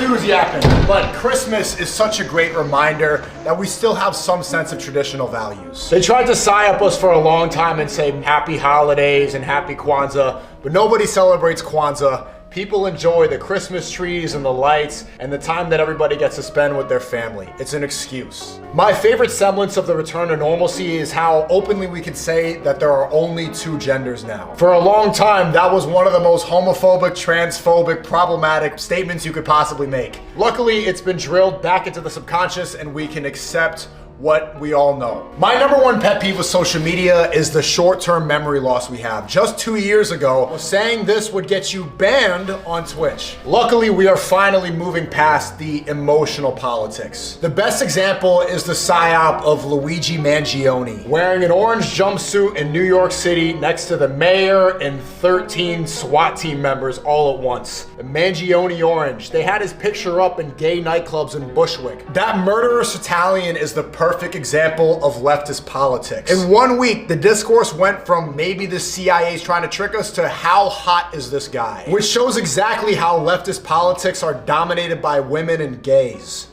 who's yapping, but Christmas is such a great reminder that we still have some sense of traditional values. They tried to psy-up us for a long time and say happy holidays and happy Kwanzaa, but nobody celebrates Kwanzaa. People enjoy the Christmas trees and the lights and the time that everybody gets to spend with their family. It's an excuse. My favorite semblance of the return to normalcy is how openly we can say that there are only two genders now. For a long time, that was one of the most homophobic, transphobic, problematic statements you could possibly make. Luckily, it's been drilled back into the subconscious and we can accept what we all know. My number one pet peeve with social media is the short-term memory loss we have. Just 2 years ago, saying this would get you banned on Twitch. Luckily, we are finally moving past the emotional politics. The best example is the psyop of Luigi Mangione, wearing an orange jumpsuit in New York City next to the mayor and 13 SWAT team members all at once. The Mangione orange. They had his picture up in gay nightclubs in Bushwick. That murderous Italian is the perfect example of leftist politics. In 1 week, the discourse went from maybe the CIA is trying to trick us to how hot is this guy, which shows exactly how leftist politics are dominated by women and gays.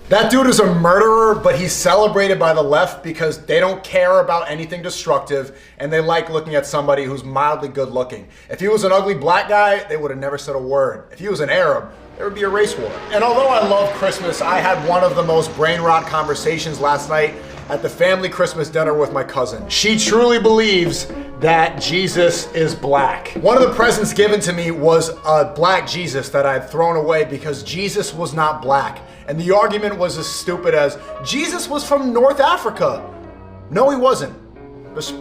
That dude is a murderer, but he's celebrated by the left because they don't care about anything destructive and they like looking at somebody who's mildly good looking. If he was an ugly black guy, they would have never said a word. If he was an Arab, there would be a race war. And although I love Christmas, I had one of the most brain rot conversations last night at the family Christmas dinner with my cousin. She truly believes that Jesus is black. One of the presents given to me was a black Jesus that I had thrown away because Jesus was not black. And the argument was as stupid as, Jesus was from North Africa. No, he wasn't. There's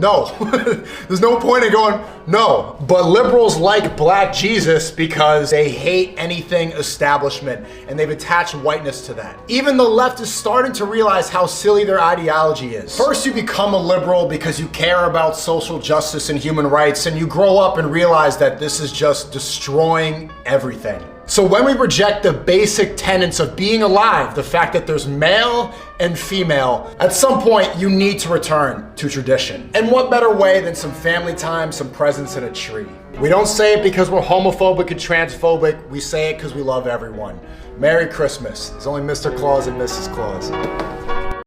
no point in going, no. But liberals like black Jesus because they hate anything establishment and they've attached whiteness to that. Even the left is starting to realize how silly their ideology is. First, you become a liberal because you care about social justice and human rights, and you grow up and realize that this is just destroying everything. So when we reject the basic tenets of being alive, the fact that there's male and female, at some point you need to return to tradition. And what better way than some family time, some presents and a tree? We don't say it because we're homophobic and transphobic. We say it because we love everyone. Merry Christmas. There's only Mr. Claus and Mrs. Claus.